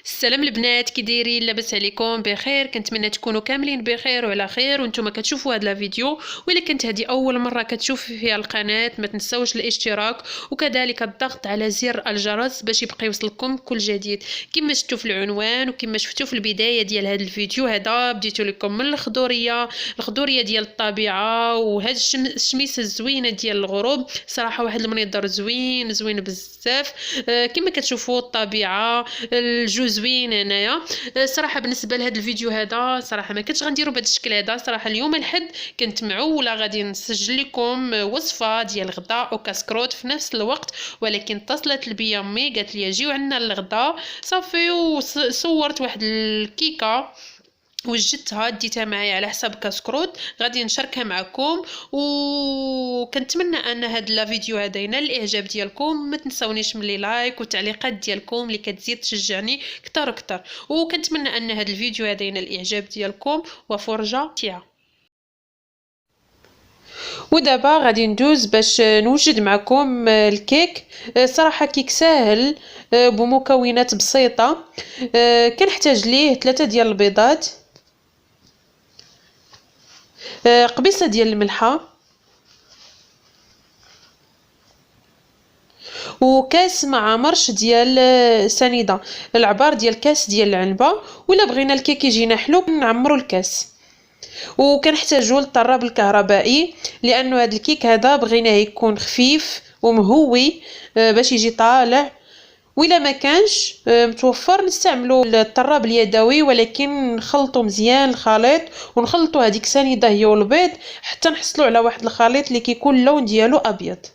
السلام البنات، كي دايرين؟ لاباس عليكم؟ بخير؟ كنتمنى تكونوا كاملين بخير وعلى خير وانتم كتشوفوا هذا الفيديو. وإلا كانت هذه اول مره كتشوفي فيها القناه، ما تنساوش الاشتراك وكذلك الضغط على زر الجرس باش يبقى يوصلكم كل جديد. كما شفتوا في العنوان وكما شفتوا في البدايه ديال هذا الفيديو، هذا بديتو لكم من الخضوريه ديال الطبيعه، وهذه الشميسه الزوينه ديال الغروب. صراحه واحد المنظر زوين بزاف. كما كتشوفوا الطبيعه، الجو زوين هنايا. صراحه بالنسبه لهذا الفيديو هذا، صراحه ما كنتش غنديرو بهذا الشكل هذا. صراحه اليوم الحد كنت معوله غادي نسجل لكم وصفه ديال الغداء وكاسكروت في نفس الوقت، ولكن اتصلت بيا امي قالت لي جيو عندنا الغداء صافي، وصورت واحد الكيكه وجدتها ديتها معايا على حساب كاسكروت غادي نشاركها معكم. وكنتمنى ان هذا الفيديو هذا ينال الاعجاب ديالكم. ما تنساونيش من لي لايك والتعليقات ديالكم اللي كتزيد تشجعني اكثر واكثر. وكنتمنى ان هذا الفيديو هذا ينال الاعجاب ديالكم وفرجه ممتعه. ودابا غادي ندوز باش نوجد معكم الكيك. صراحه كيك ساهل بمكونات بسيطه. كنحتاج ليه 3 ديال البيضات، قبيصه ديال الملحه، وكاس مع مرش ديال سنيده، العبار ديال كاس ديال العنبه. ولا بغينا الكيك يجينا حلو نعمرو الكاس. وكنحتاجو للطراب الكهربائي لانه هذا الكيك هذا بغيناه يكون خفيف ومهوي باش يجي طالع. وإلا ما كانش متوفر نستعملوا الطراب اليدوي، ولكن نخلطوا مزيان الخليط ونخلطوا هذيك سنيده هي والبيض حتى نحصلوا على واحد الخليط اللي كيكون اللون ديالو ابيض.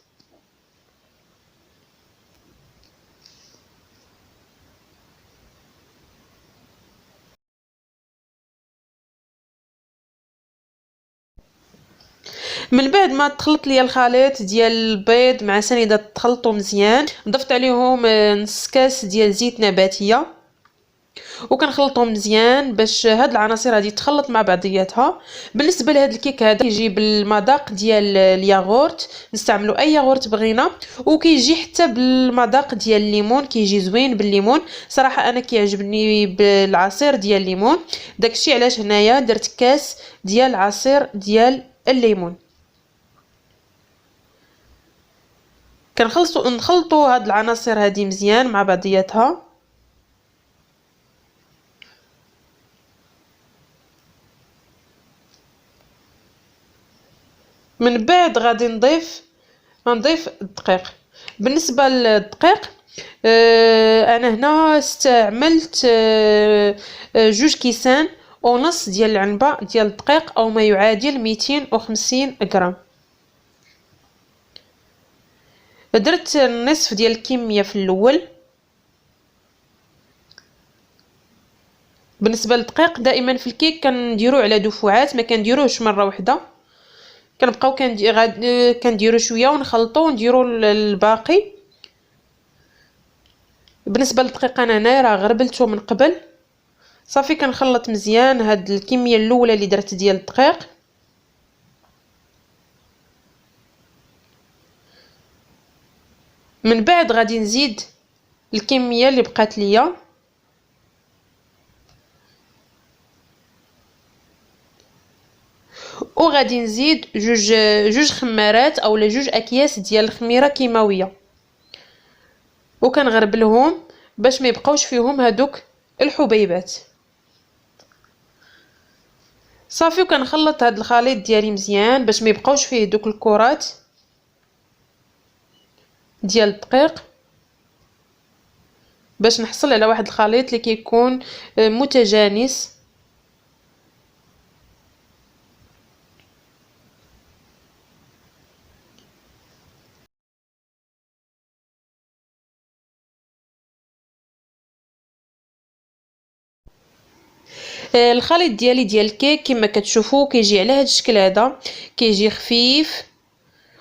من بعد ما تخلط لي الخليط ديال البيض مع سنيده تخلطوا مزيان، ضفت عليهم نص كاس ديال زيت نباتيه وكنخلطهم مزيان باش هاد العناصر هذه تخلط مع بعضياتها. بالنسبه لهاد الكيك هذا كيجي بالمذاق ديال الياغورت، نستعملوا اي ياغورت بغينا، وكيجي حتى بالمذاق ديال الليمون، كيجي زوين بالليمون. صراحه انا كيعجبني بالعصير ديال الليمون، داكشي علاش هنايا درت كاس ديال عصير ديال الليمون. نخلطوا هاد العناصر هذه مزيان مع بعضياتها. من بعد غادي نضيف الدقيق. بالنسبه للدقيق انا هنا استعملت 2 كيسان ونص ديال العنبه ديال الدقيق، او ما يعادل 250 غرام. درت النصف ديال الكميه في الاول. بالنسبه للدقيق دائما في الكيك كنديرو على دفعات، ما كنديروهش مره واحده. كنبقاو كنديرو شويه ونخلطو ونديرو الباقي. بالنسبه للدقيق انا هنايا راه غربلته من قبل. صافي كنخلط مزيان هاد الكميه الاولى اللي درت ديال الدقيق. من بعد غادي نزيد الكميه اللي بقات ليا، وغادي نزيد جوج خمارات اولا 2 اكياس ديال الخميره كيماويه، وكنغربلهم باش ما يبقاوش فيهم هادوك الحبيبات. صافي وكنخلط هاد الخليط ديالي مزيان باش ما يبقاوش فيه دوك الكرات ديال الدقيق، باش نحصل على واحد الخليط اللي كيكون متجانس. الخليط ديالي ديال الكيك كما كتشوفوا كيجي على هذا الشكل هذا، كيجي خفيف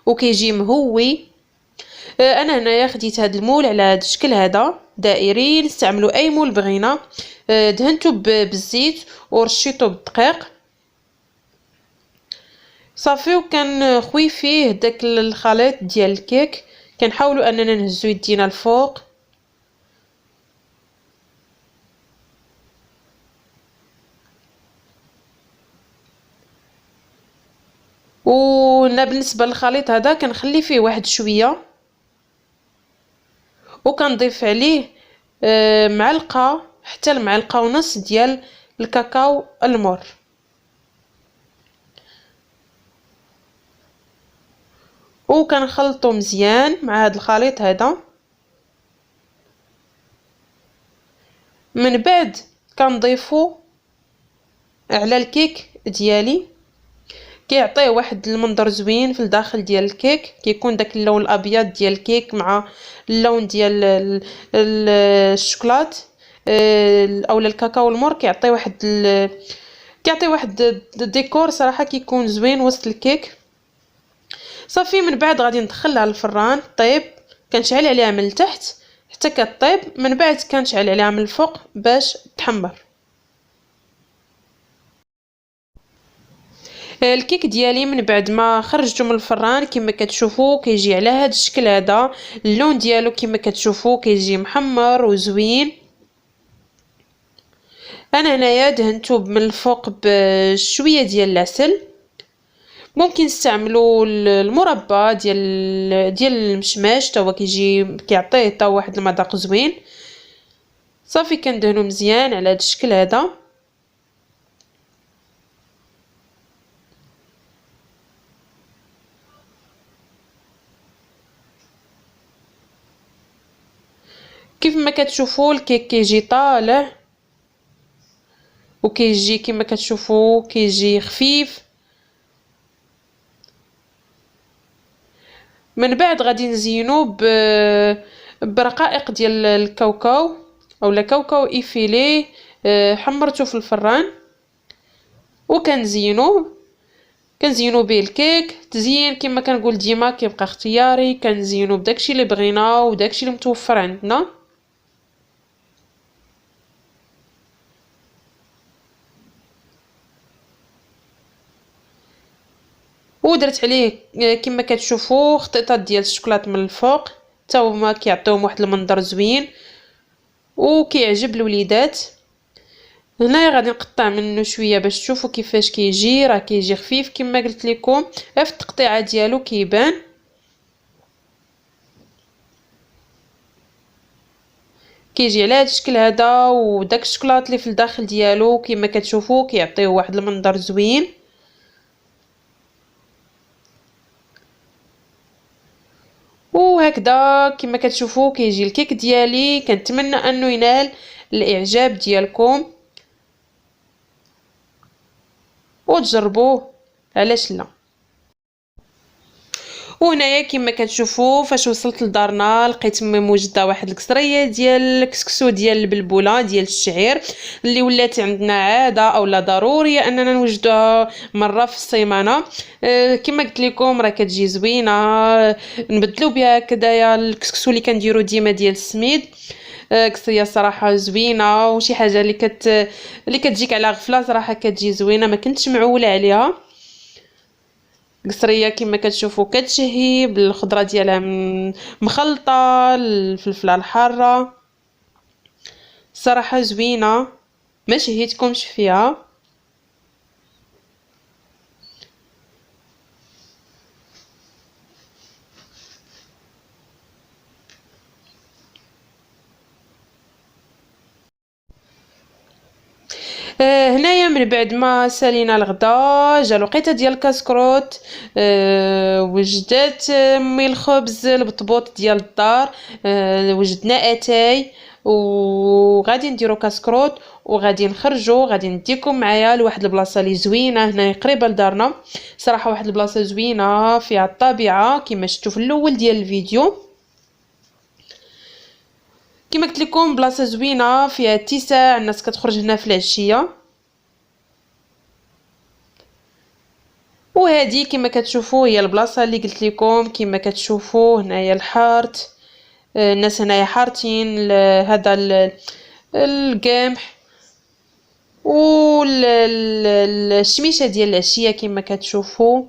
وكيجي مهوي. انا هنايا خديت هذا المول على هذا الشكل هذا دائري، نستعملوا اي مول بغينا. دهنته بالزيت ورشيته بالدقيق صافي، وكنخوي فيه داك الخليط ديال الكيك. كنحاولوا اننا نهزو يدينا الفوق وهنا بالنسبه للخليط هذا كنخلي فيه واحد شويه، وكنضيف عليه معلقه حتى المعلقه ونص ديال الكاكاو المر، وكنخلطو مزيان مع هذا الخليط هذا. من بعد كنضيفو على الكيك ديالي، كيعطيه واحد المنظر زوين في الداخل ديال الكيك، كيكون داك اللون الابيض ديال الكيك مع اللون ديال الشوكولات اولا الكاكاو المر، كيعطي واحد الديكور صراحه كيكون زوين وسط الكيك. صافي من بعد غادي ندخلها للفران طيب، كنشعل عليها من التحت حتى كطيب، من بعد كنشعل عليها من الفوق باش تحمر. الكيك ديالي من بعد ما خرجته من الفران كما كتشوفوا كيجي على هذا الشكل هذا، اللون ديالو كما كتشوفوا كيجي محمر وزوين. انا هنايا دهنته من الفوق بشويه ديال العسل، ممكن نستعملوا المربى ديال المشماش حتى هو كيعطيه حتى واحد المذاق زوين. صافي كندهنو مزيان على هذا الشكل هذا. كيف ما كتشوفوا الكيك كيجي طالع وكيجي كما كتشوفوا كيجي خفيف. من بعد غادي نزينو برقائق ديال الكاوكاو اولا كاوكاو ايفيلي، حمرته في الفران وكنزينو به الكيك. تزيين كما كنقول ديما كيبقى اختياري، كنزينو بداكشي اللي بغينا وداكشي اللي متوفر عندنا. ودرت عليه كما كتشوفوا خطيطات ديال الشوكولات من الفوق، حتى هما كيعطيوهم واحد المنظر زوين وكيعجب الوليدات. هنايا غادي نقطع منه شويه باش تشوفوا كيفاش كيجي، راه كيجي خفيف كما قلت لكم، في التقطيعه ديالو كيبان. كيجي على هذا الشكل هذا، وداك الشوكولات اللي في الداخل ديالو كما كتشوفوا كيعطيو واحد المنظر زوين. وهكذا كما كتشوفوا كيجي الكيك ديالي. كنتمنى انه ينال الاعجاب ديالكم وتجربوه، علاش لا. وهنايا كما كتشوفوا فاش وصلت لدارنا لقيت مي موجده واحد الكسريه ديال الكسكسو ديال البلبوله ديال الشعير، اللي ولات عندنا عاده اولا ضروريه اننا نوجدوها مره في السيمانه. كما قلت لكم راه كتجي زوينه، نبدلوا بها كدايا الكسكسو اللي كنديروا ديما ديال السميد. كسريه صراحه زوينه وشي حاجه اللي كتجيك على غفله صراحه كتجي زوينه، ما كنتش معوله عليها. قصريه كما كتشوفوا كتشهي بالخضره ديالها مخلطه، الفلفله الحاره صراحه زوينه، ما شهيتكمش فيها. هنايا من بعد ما سالينا الغدا جا الوقيته ديال الكاسكروت. وجدات مي الخبز البطبوط ديال الدار، وجدنا اتاي وغادي نديرو كاسكروت وغادي نخرجوا. غادي نديكم معايا لواحد البلاصه اللي زوينه هنا قريبه لدارنا، صراحه واحد البلاصه زوينه فيها الطبيعه كما شفتوا في الاول ديال الفيديو. كما قلت لكم بلاصه زوينه فيها اتساع، الناس كتخرج هنا في العشيه. وهذه كما كتشوفوا هي البلاصه اللي قلت لكم. كما كتشوفوا هنايا الحارت، الناس هنايا حارتين هذا القمح والشميشه ديال العشيه كما كتشوفوا.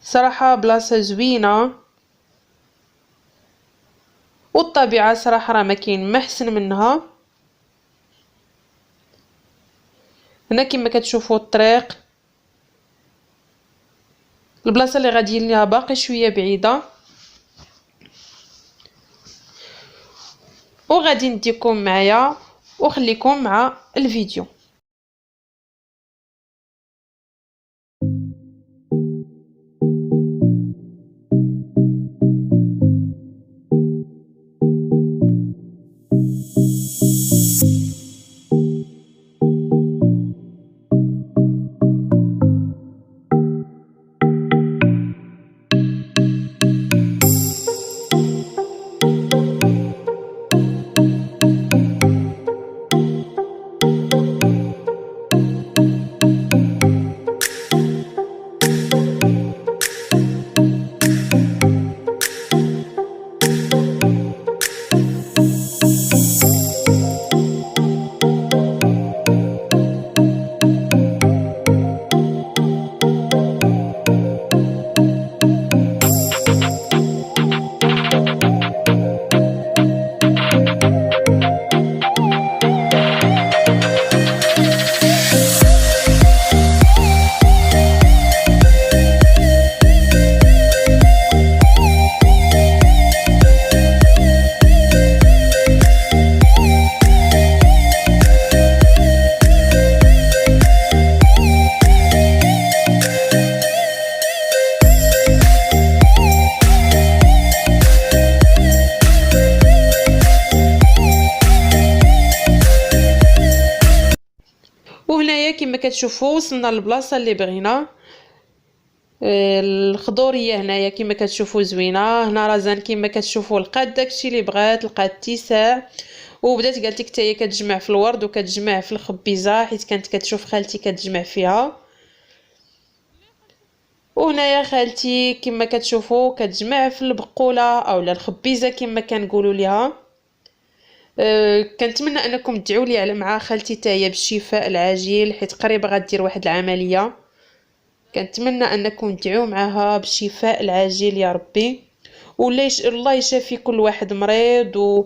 صراحه بلاصه زوينه والطبيعه صراحه راه ما كاين ما احسن منها. هنا كما كتشوفوا الطريق البلاصه اللي غادي ليها باقي شويه بعيده، وغادي نديكم معايا وخليكم مع الفيديو. وهنايا كما كتشوفوا وصلنا للبلاصه اللي بغينا. الخضوريه هنايا كما كتشوفوا زوينه. هنا رزان كما كتشوفوا لقات داكشي اللي بغات، لقات اتساع، وبدات قالت لك حتى هي كتجمع في الورد وكتجمع في الخبيزه، حيت كانت كتشوف خالتي كتجمع فيها. وهنايا خالتي كما كتشوفوا كتجمع في البقوله اولا الخبيزه كما كنقولوا ليها. كنتمنى انكم تدعوا لي على مع خالتي حتى هي بالشفاء العاجل، حيت قريبه غدير واحد العمليه. كنتمنى انكم تدعوا معها بالشفاء العاجل يا ربي، الله يشافي كل واحد مريض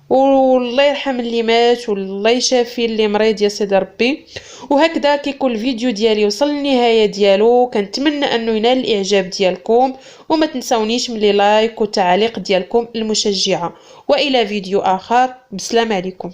والله يرحم اللي مات والله يشافي اللي مريض يا سيدي ربي. وهكذا كيكون الفيديو ديالي وصل للنهايه ديالو. كنتمنى انه ينال الاعجاب ديالكم، وما تنساونيش من لي لايك والتعليق ديالكم المشجعه. والى فيديو اخر، بسلام عليكم.